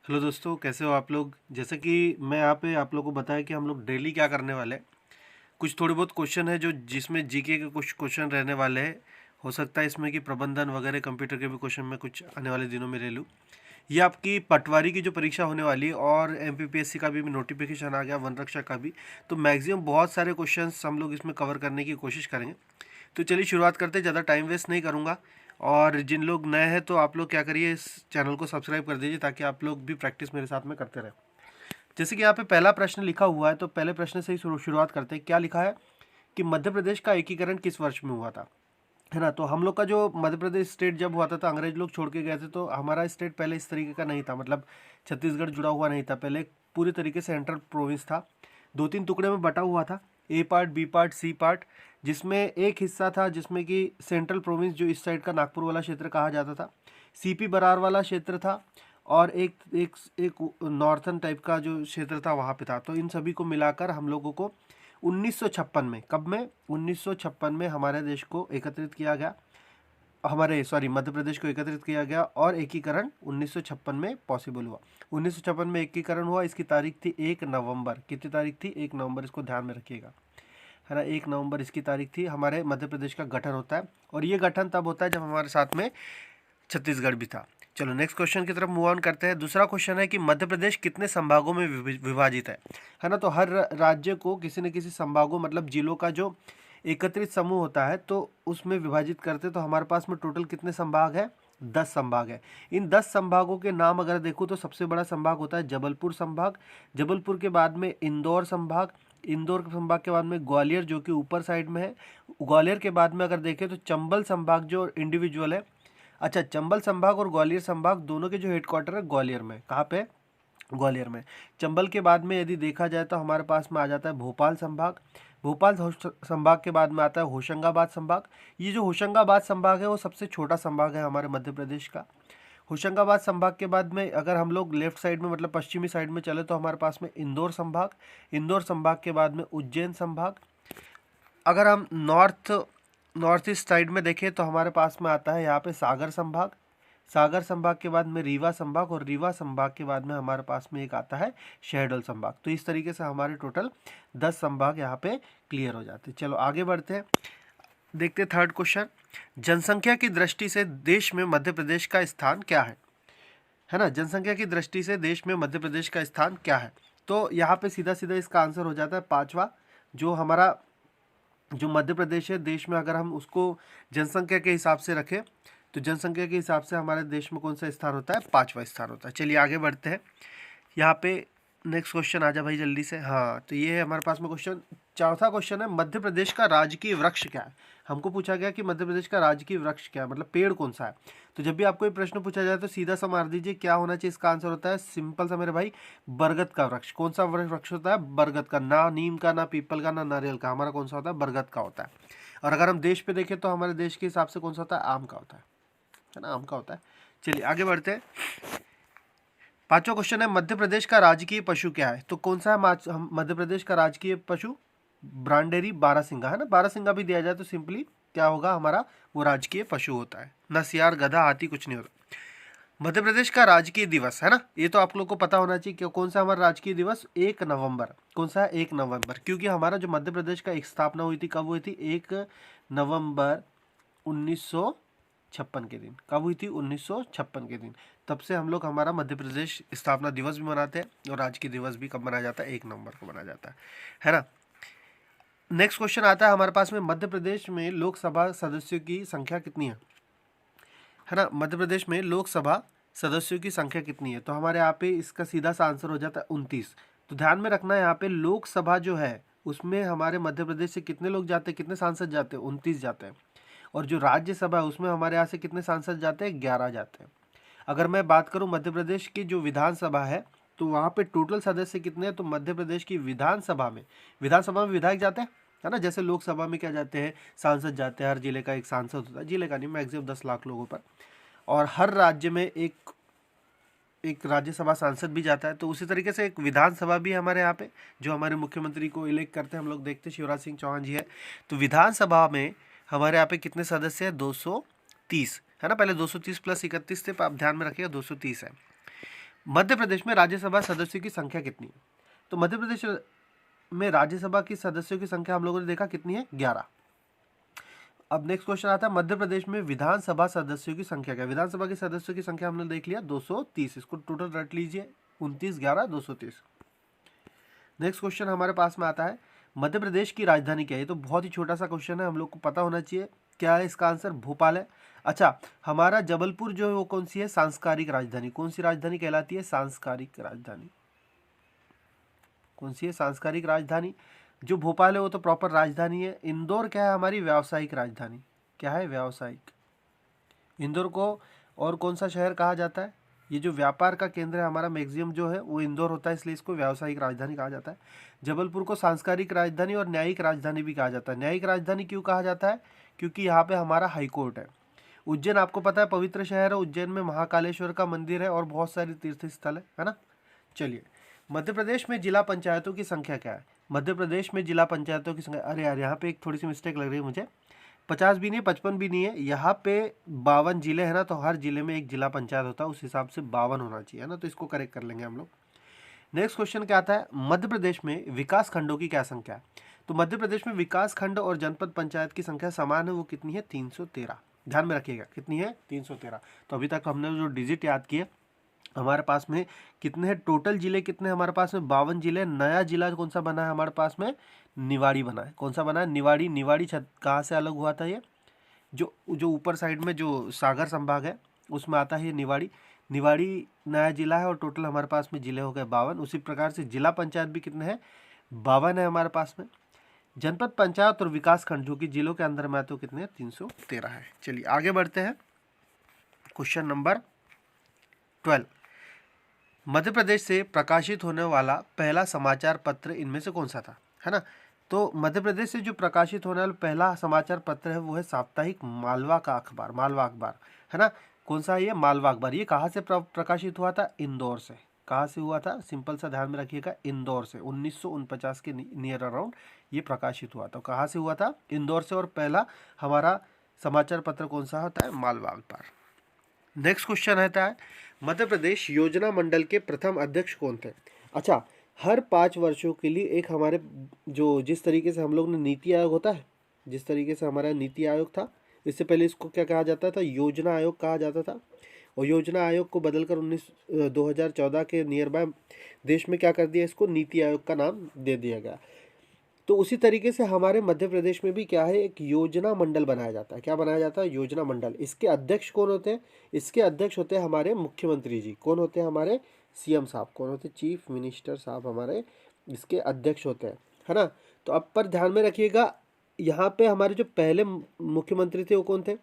Hello दोस्तों, कैसे हो आप लोग। जैसे कि मैं यहाँ पे आप लोगों को बताया कि हम लोग डेली क्या करने वाले हैं। कुछ थोड़े बहुत क्वेश्चन है जो जिसमें जीके के कुछ क्वेश्चन रहने वाले हैं। हो सकता है इसमें कि प्रबंधन वगैरह कंप्यूटर के भी क्वेश्चन में कुछ आने वाले दिनों में ले लूँ। ये आपकी पटवारी की जो परीक्षा होने वाली है और एमपीपीएससी का भी नोटिफिकेशन आ गया, वन रक्षा का भी। तो मैक्सिमम बहुत सारे क्वेश्चंस हम लोग इसमें कवर करने की कोशिश करेंगे। तो चलिए शुरुआत करते हैं, ज़्यादा टाइम वेस्ट नहीं करूँगा। और जिन लोग नए हैं तो आप लोग क्या करिए, इस चैनल को सब्सक्राइब कर दीजिए ताकि आप लोग भी प्रैक्टिस मेरे साथ में करते रहें। जैसे कि यहाँ पे पहला प्रश्न लिखा हुआ है, तो पहले प्रश्न से ही शुरुआत करते हैं। क्या लिखा है कि मध्य प्रदेश का एकीकरण किस वर्ष में हुआ था, है ना। तो हम लोग का जो मध्य प्रदेश स्टेट जब हुआ था तो अंग्रेज लोग छोड़ के गए थे, तो हमारा स्टेट पहले इस तरीके का नहीं था, मतलब छत्तीसगढ़ जुड़ा हुआ नहीं था। पहले पूरी तरीके से सेंट्रल प्रोविंस था, दो तीन टुकड़े में बटा हुआ था, a part, b part, c part. जिसमें एक हिस्सा था जिसमें कि सेंट्रल प्रोविंस जो इस साइड का नागपुर वाला क्षेत्र कहा जाता था, सीपी बरार वाला क्षेत्र था, और एक एक एक नॉर्थन टाइप का जो क्षेत्र था वहाँ पे था। तो इन सभी को मिलाकर हम लोगों को 1956 में, कब में, 1956 में हमारे देश को एकत्रित किया गया, हमारे सॉरी मध्य प्रदेश को एकत्रित किया गया, और एकीकरण 1956 में पॉसिबल हुआ। 1956 में एकीकरण हुआ। इसकी तारीख थी 1 नवंबर। कितनी तारीख थी? 1 नवंबर। इसको ध्यान में रखिएगा, है ना। 1 नवंबर इसकी तारीख थी। हमारे मध्य प्रदेश का गठन होता है, और ये गठन तब होता है जब हमारे साथ में छत्तीसगढ़ भी था। चलो नेक्स्ट क्वेश्चन की तरफ मूव ऑन करते हैं। दूसरा क्वेश्चन है कि मध्य प्रदेश कितने संभागों में विभाजित है ना। तो हर राज्य को किसी न किसी संभागों, मतलब जिलों का जो एकत्रित समूह होता है, तो उसमें विभाजित करते। तो हमारे पास में टोटल कितने संभाग है? 10 संभाग है। इन 10 संभागों के नाम अगर देखूँ तो सबसे बड़ा संभाग होता है जबलपुर संभाग। जबलपुर के बाद में इंदौर संभाग। इंदौर संभाग के बाद में ग्वालियर, जो कि ऊपर साइड में है। ग्वालियर के बाद में अगर देखें तो चंबल संभाग जो इंडिविजुअल है। अच्छा, चंबल संभाग और ग्वालियर संभाग दोनों के जो हेडक्वार्टर है ग्वालियर में। कहाँ पे? ग्वालियर में। चंबल के बाद में यदि देखा जाए तो हमारे पास में आ जाता है भोपाल संभाग। भोपाल संभाग के बाद में आता है होशंगाबाद संभाग। ये जो होशंगाबाद संभाग है वो सबसे छोटा संभाग है हमारे मध्य प्रदेश का। होशंगाबाद संभाग के बाद में अगर हम लोग लेफ्ट साइड में, मतलब पश्चिमी साइड में चले, तो हमारे पास में इंदौर संभाग। इंदौर संभाग के बाद में उज्जैन संभाग। अगर हम नॉर्थ ईस्ट साइड में देखें तो हमारे पास में आता है यहाँ पे सागर संभाग। सागर संभाग के बाद में रीवा संभाग, और रीवा संभाग के बाद में हमारे पास में एक आता है शहडोल संभाग। तो इस तरीके से हमारे टोटल 10 संभाग यहाँ पे क्लियर हो जाते हैं। चलो आगे बढ़ते हैं, देखते हैं थर्ड क्वेश्चन। जनसंख्या की दृष्टि से देश में मध्य प्रदेश का स्थान क्या है ना। जनसंख्या की दृष्टि से देश में मध्य प्रदेश का स्थान क्या है? तो यहाँ पे सीधा सीधा इसका आंसर हो जाता है पांचवा। जो हमारा जो मध्य प्रदेश है देश में, अगर हम उसको जनसंख्या के हिसाब से रखें तो जनसंख्या के हिसाब से हमारे देश में कौन सा स्थान होता है? पांचवा स्थान होता है। चलिए आगे बढ़ते हैं। यहाँ पे नेक्स्ट क्वेश्चन आ जा भाई जल्दी से। हाँ, तो ये है हमारे पास में क्वेश्चन। चौथा क्वेश्चन है मध्य प्रदेश का राजकीय वृक्ष क्या है। हमको पूछा गया कि मध्य प्रदेश का राजकीय वृक्ष क्या है, मतलब पेड़ कौन सा है। तो जब भी आपको ये प्रश्न पूछा जाए तो सीधा सा मार दीजिए क्या होना चाहिए। इसका आंसर होता है सिंपल सा मेरे भाई, बरगद का वृक्ष। कौन सा वृक्ष होता है? बरगद का। ना नीम का, ना पीपल का, ना नारियल का। हमारा कौन सा होता है? बरगद का होता है। और अगर हम देश पे देखें तो हमारे देश के हिसाब से कौन सा होता है? आम का होता है ना, आम का होता है। चलिए आगे बढ़ते हैं। पांचवा क्वेश्चन है मध्य प्रदेश का राजकीय पशु क्या है। तो कौन सा है मध्य प्रदेश का राजकीय पशु? ब्रांडेरी बारहसिंगा, है ना। बारहसिंगा भी दिया जाए तो सिंपली क्या होगा हमारा? वो राजकीय पशु होता है। न सियार, गधा, हाथी कुछ नहीं होता। मध्य प्रदेश का राजकीय दिवस, है ना, ये तो आप लोग को पता होना चाहिए कि कौन सा हमारा राजकीय दिवस? 1 नवंबर। कौन सा है? 1 नवंबर। क्योंकि हमारा जो मध्य प्रदेश का एक स्थापना हुई थी, कब हुई थी? 1 नवंबर 1956 के दिन। कब हुई थी? 1956 के दिन। तब से हम लोग हमारा मध्य प्रदेश स्थापना दिवस भी मनाते हैं, और राजकीय दिवस भी कब मनाया जाता है? 1 नवंबर को मनाया जाता है ना। नेक्स्ट क्वेश्चन आता है हमारे पास में, मध्य प्रदेश में लोकसभा सदस्यों की संख्या कितनी है ना। मध्य प्रदेश में लोकसभा सदस्यों की संख्या कितनी है? तो हमारे यहाँ पे इसका सीधा सा आंसर हो जाता है 29। तो ध्यान में रखना है यहाँ पे लोकसभा जो है उसमें हमारे मध्य प्रदेश से कितने लोग जाते हैं, कितने सांसद जाते हैं? 29 जाते हैं। और जो राज्यसभा है उसमें हमारे यहाँ से कितने सांसद जाते हैं? 11 जाते हैं। अगर मैं बात करूं मध्य प्रदेश की जो विधानसभा है, तो वहाँ पे टोटल सदस्य कितने हैं? तो मध्य प्रदेश की विधानसभा में विधायक जाते हैं, है ना। जैसे लोकसभा में क्या जाते हैं? सांसद जाते हैं। हर जिले का एक सांसद होता है, जिले का नहीं, मैक्सिमम 10 लाख लोगों पर। और हर राज्य में एक एक राज्यसभा सांसद भी जाता है। तो उसी तरीके से एक विधानसभा भी है हमारे यहाँ पे, जो हमारे मुख्यमंत्री को इलेक्ट करते हैं। हम लोग देखते हैं शिवराज सिंह चौहान जी है। तो विधानसभा में हमारे यहाँ पे कितने सदस्य हैं? 230, है ना। पहले 230 + 31 थे, आप ध्यान में रखिएगा 230 है। मध्य प्रदेश में राज्यसभा सदस्यों की संख्या कितनी है? तो मध्य प्रदेश में राज्यसभा की सदस्यों की संख्या हम लोगों ने देखा कितनी है, 11। अब नेक्स्ट क्वेश्चन आता है, मध्य प्रदेश में विधानसभा सदस्यों की संख्या क्या है? विधानसभा के सदस्यों की संख्या हमने देख लिया 230, इसको टोटल रट लीजिए, 29 11 230। नेक्स्ट क्वेश्चन हमारे पास में आता है, मध्य प्रदेश की राजधानी क्या है? ये तो बहुत ही छोटा सा क्वेश्चन है, हम लोग को पता होना चाहिए। क्या है इसका आंसर? भोपाल है। अच्छा, हमारा जबलपुर जो है वो कौन सी है? सांस्कारिक राजधानी। कौन सी राजधानी कहलाती है? सांस्कारिक राजधानी। कौन सी है? सांस्कारिक राजधानी। जो भोपाल है वो तो प्रॉपर राजधानी है। इंदौर क्या है? हमारी व्यावसायिक राजधानी। क्या है? व्यावसायिक। इंदौर को और कौन सा शहर कहा जाता है? ये जो व्यापार का केंद्र है हमारा मैक्सिमम जो है वो इंदौर होता है, इसलिए इसको व्यावसायिक राजधानी कहा जाता है। जबलपुर को सांस्कारिक राजधानी और न्यायिक राजधानी भी कहा जाता है। न्यायिक राजधानी क्यों कहा जाता है? क्योंकि यहाँ पे हमारा हाई कोर्ट है। उज्जैन आपको पता है पवित्र शहर है, उज्जैन में महाकालेश्वर का मंदिर है और बहुत सारे तीर्थ स्थल है ना। चलिए, मध्य प्रदेश में जिला पंचायतों की संख्या क्या है? मध्य प्रदेश में जिला पंचायतों की संख्या, अरे यार यहाँ पे एक थोड़ी सी मिस्टेक लग रही है मुझे, 50 भी नहीं 55 भी नहीं है, यहाँ पे 52 जिले हैं ना, तो हर जिले में एक जिला पंचायत होता है, उस हिसाब से 52 होना चाहिए ना, तो इसको करेक्ट कर लेंगे हम लोग। नेक्स्ट क्वेश्चन क्या आता है, मध्य प्रदेश में विकास खंडों की क्या संख्या है? तो मध्य प्रदेश में विकास खंड और जनपद पंचायत की संख्या समान है, वो कितनी है? 313। ध्यान में रखिएगा कितनी है? 313। तो अभी तक हमने जो डिजिट याद किए, हमारे पास में कितने हैं टोटल जिले? कितने हमारे पास में? 52 जिले। नया जिला कौन सा बना है हमारे पास में? निवाड़ी बना है। कौन सा बना है? निवाड़ी। निवाड़ी कहाँ से अलग हुआ था? ये जो जो ऊपर साइड में जो सागर संभाग है उसमें आता है ये निवाड़ी। निवाड़ी नया जिला है और टोटल हमारे पास में जिले हो गए 52। उसी प्रकार से जिला पंचायत भी कितने हैं? 52 है हमारे पास में। जनपद पंचायत और विकास खंड जो कि जिलों के अंदर में आते हो कितने हैं? 313 है। चलिए आगे बढ़ते हैं, क्वेश्चन नंबर 12। मध्य प्रदेश से प्रकाशित होने वाला पहला समाचार पत्र इनमें से कौन सा था? है ना। तो मध्य प्रदेश से जो प्रकाशित होने वाला पहला समाचार पत्र है वो है साप्ताहिक मालवा का अखबार, मालवा अखबार, है ना। कौन सा है ये? मालवा अखबार। ये कहाँ से प्रकाशित हुआ था? इंदौर से। कहाँ से हुआ था? सिंपल सा ध्यान में रखिएगा, इंदौर से। 1949 के नियर अराउंड ये प्रकाशित हुआ था। कहाँ से हुआ था? इंदौर से। और पहला हमारा समाचार पत्र कौन सा होता है? मालवा अखबार। नेक्स्ट क्वेश्चन आता है, मध्य प्रदेश योजना मंडल के प्रथम अध्यक्ष कौन थे? अच्छा, हर 5 वर्षों के लिए एक हमारे जो जिस तरीके से हम लोग ने नीति आयोग होता है, जिस तरीके से हमारा नीति आयोग था, इससे पहले इसको क्या कहा जाता था? योजना आयोग कहा जाता था। और योजना आयोग को बदलकर 2014 के नियर बाय देश में क्या कर दिया? इसको नीति आयोग का नाम दे दिया गया। तो उसी तरीके से हमारे मध्य प्रदेश में भी क्या है? एक योजना मंडल बनाया जाता है। क्या बनाया जाता है? योजना मंडल। इसके अध्यक्ष कौन होते हैं? इसके अध्यक्ष होते हैं हमारे मुख्यमंत्री जी। कौन होते हैं? हमारे सीएम साहब। कौन होते हैं? चीफ मिनिस्टर साहब हमारे इसके अध्यक्ष होते हैं, है ना। तो अब पर ध्यान में रखिएगा, यहाँ पे हमारे जो पहले मुख्यमंत्री थे वो कौन थे?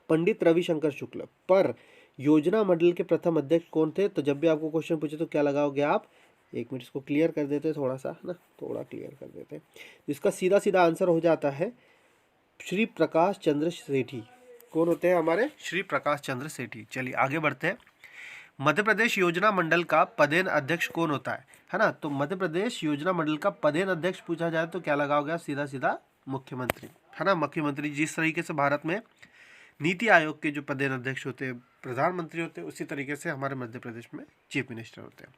पंडित रविशंकर शुक्ल। पर योजना मंडल के प्रथम अध्यक्ष कौन थे? तो जब भी आपको क्वेश्चन पूछे तो क्या लगाओगे आप? एक मिनट, इसको क्लियर कर देते हैं थोड़ा सा ना, थोड़ा क्लियर कर देते हैं। इसका सीधा सीधा आंसर हो जाता है श्री प्रकाश चंद्र सेठी। कौन होते हैं हमारे? श्री प्रकाश चंद्र सेठी। चलिए आगे बढ़ते हैं, मध्य प्रदेश योजना मंडल का पदेन अध्यक्ष कौन होता है ना। तो मध्य प्रदेश योजना मंडल का पदेन अध्यक्ष पूछा जाए तो क्या लगाओगे? सीधा सीधा मुख्यमंत्री, है ना। मुख्यमंत्री। जिस तरीके से भारत में नीति आयोग के जो पदेन अध्यक्ष होते हैं प्रधानमंत्री होते हैं, उसी तरीके से हमारे मध्य प्रदेश में चीफ मिनिस्टर होते हैं।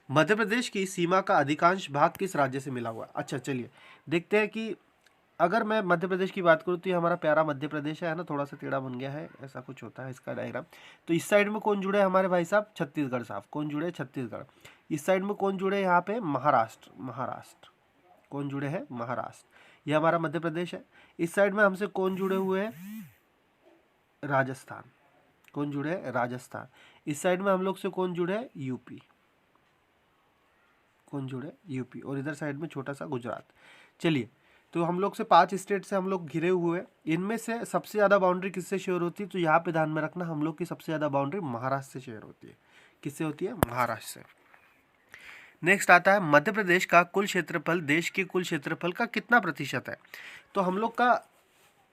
मध्य प्रदेश की सीमा का अधिकांश भाग किस राज्य से मिला हुआ है? अच्छा चलिए देखते हैं कि अगर मैं मध्य प्रदेश की बात करूँ तो ये हमारा प्यारा मध्य प्रदेश है ना, थोड़ा सा टेढ़ा बन गया है, ऐसा कुछ होता है इसका डायग्राम। तो इस साइड में कौन जुड़े हमारे भाई साहब? छत्तीसगढ़ साहब। कौन जुड़े? छत्तीसगढ़। इस साइड में कौन जुड़े? यहाँ पे महाराष्ट्र। महाराष्ट्र। कौन जुड़े हैं? महाराष्ट्र। ये हमारा मध्य प्रदेश है। इस साइड में हमसे कौन जुड़े हुए हैं? राजस्थान। कौन जुड़े हैं? राजस्थान। इस साइड में हम लोग से कौन जुड़े हैं? यूपी। कौन जुड़े? यूपी। और इधर साइड में छोटा सा गुजरात। चलिए, तो हम लोग से 5 स्टेट से हम लोग घिरे हुए हैं। इनमें से सबसे ज़्यादा बाउंड्री किससे शेयर होती है? तो यहाँ पे ध्यान में रखना, हम लोग की सबसे ज़्यादा बाउंड्री महाराष्ट्र से शेयर होती है। किससे होती है? महाराष्ट्र से। नेक्स्ट आता है, मध्य प्रदेश का कुल क्षेत्रफल देश के कुल क्षेत्रफल का कितना प्रतिशत है? तो हम लोग का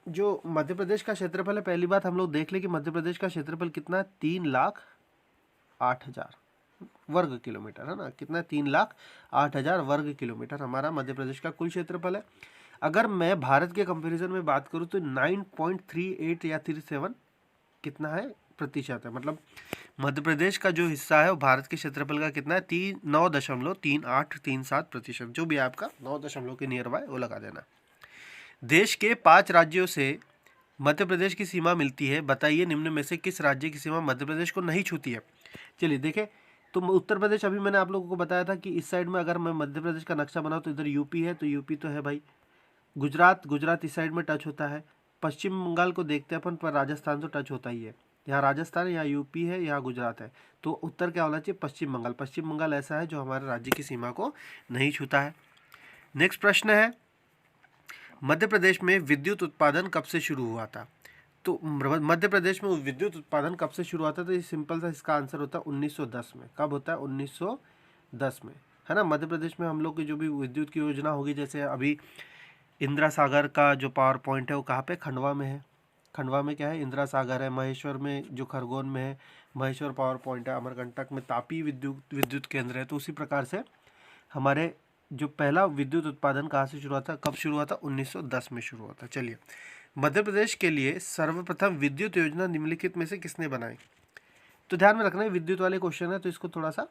जो मध्य प्रदेश का क्षेत्रफल है, पहली बात हम लोग देख लें कि मध्य प्रदेश का क्षेत्रफल कितना है? 3,08,000 वर्ग किलोमीटर, है ना। कितना? 3,08,000 वर्ग किलोमीटर हमारा मध्य प्रदेश का कुल क्षेत्रफल है। अगर मैं भारत के कंपैरिजन में बात करूं तो 9.38 या 37 कितना है? प्रतिशत है। मतलब मध्य प्रदेश का जो हिस्सा है वो भारत के क्षेत्रफल का कितना है, 9.3837%। जो भी आपका 9 के नियर बाय वो लगा देना। देश के 5 राज्यों से मध्य प्रदेश की सीमा मिलती है, बताइए निम्न में से किस राज्य की सीमा मध्य प्रदेश को नहीं छूती है। चलिए देखें, तो उत्तर प्रदेश, अभी मैंने आप लोगों को बताया था कि इस साइड में अगर मैं मध्य प्रदेश का नक्शा बनाऊँ तो इधर यूपी है, तो यूपी तो है भाई। गुजरात इस साइड में टच होता है। पश्चिम बंगाल को देखते हैं अपन, पर राजस्थान तो टच होता ही है। यहाँ राजस्थान, यहाँ यूपी है, यहाँ गुजरात है, तो उत्तर क्या होना चाहिए, पश्चिम बंगाल। पश्चिम बंगाल ऐसा है जो हमारे राज्य की सीमा को नहीं छूता है। नेक्स्ट प्रश्न है, मध्य प्रदेश में विद्युत उत्पादन कब से शुरू हुआ था। तो मध्य प्रदेश में विद्युत उत्पादन कब से शुरू हुआ था, तो ये सिंपल सा इसका आंसर होता है 1910 में। कब होता है, 1910 में, है ना। मध्य प्रदेश में हम लोग की जो भी विद्युत की योजना होगी, जैसे अभी इंदिरा सागर का जो पावर पॉइंट है वो कहाँ पे, खंडवा में है। खंडवा में क्या है, इंदिरा सागर है। महेश्वर में जो खरगोन में है, महेश्वर पावर पॉइंट है। अमरकंटक में तापी विद्युत केंद्र है। तो उसी प्रकार से हमारे जो पहला विद्युत उत्पादन कहाँ से शुरू हुआ था, कब शुरू हुआ था, 1910 में शुरू हुआ था। चलिए, मध्य प्रदेश के लिए सर्वप्रथम विद्युत योजना निम्नलिखित में से किसने बनाई। तो ध्यान में रखना है, विद्युत वाले क्वेश्चन है तो इसको थोड़ा सा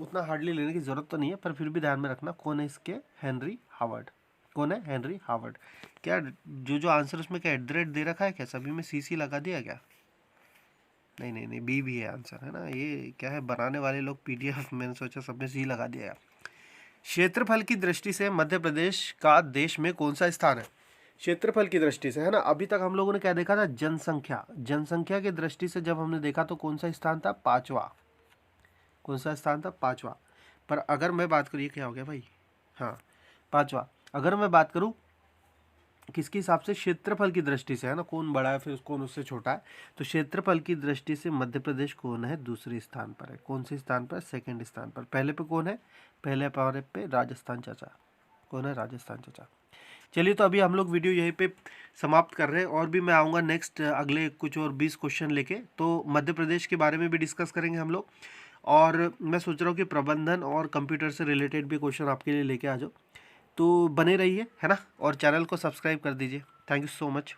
उतना हार्डली लेने की जरूरत तो नहीं है, पर फिर भी ध्यान में रखना कौन है इसके, हेनरी हावर्ड। कौन है, हेनरी हावर्ड। क्या जो आंसर उसमें क्या @ दे रखा है क्या, सभी में CC लगा दिया क्या। नहीं नहीं नहीं, बी भी है आंसर, है ना। ये क्या है, बनाने वाले लोग PDF, मैंने सोचा सबने C लगा दिया। क्षेत्रफल की दृष्टि से मध्य प्रदेश का देश में कौन सा स्थान है। क्षेत्रफल की दृष्टि से, है ना। अभी तक हम लोगों ने क्या देखा था, जनसंख्या की दृष्टि से जब हमने देखा तो कौन सा स्थान था, 5वां। कौन सा स्थान था, 5वां। पर अगर मैं बात करूँ, ये क्या हो गया भाई, हाँ 5वां। अगर मैं बात करूँ किसके हिसाब से, क्षेत्रफल की दृष्टि से, है ना, कौन बड़ा है फिर कौन उससे छोटा है, तो क्षेत्रफल की दृष्टि से मध्य प्रदेश कौन है, दूसरे स्थान पर है। कौन से स्थान पर, सेकंड स्थान पर। पहले पे कौन है, पहले पारे पे राजस्थान चाचा। कौन है, राजस्थान चाचा। चलिए, तो अभी हम लोग वीडियो यहीं पे समाप्त कर रहे हैं, और भी मैं आऊँगा नेक्स्ट अगले कुछ और 20 क्वेश्चन लेके, तो मध्य प्रदेश के बारे में भी डिस्कस करेंगे हम लोग। और मैं सोच रहा हूँ कि प्रबंधन और कंप्यूटर से रिलेटेड भी क्वेश्चन आपके लिए लेके आ जाओ। तो बने रहिए, है ना, और चैनल को सब्सक्राइब कर दीजिए। Thank you so much.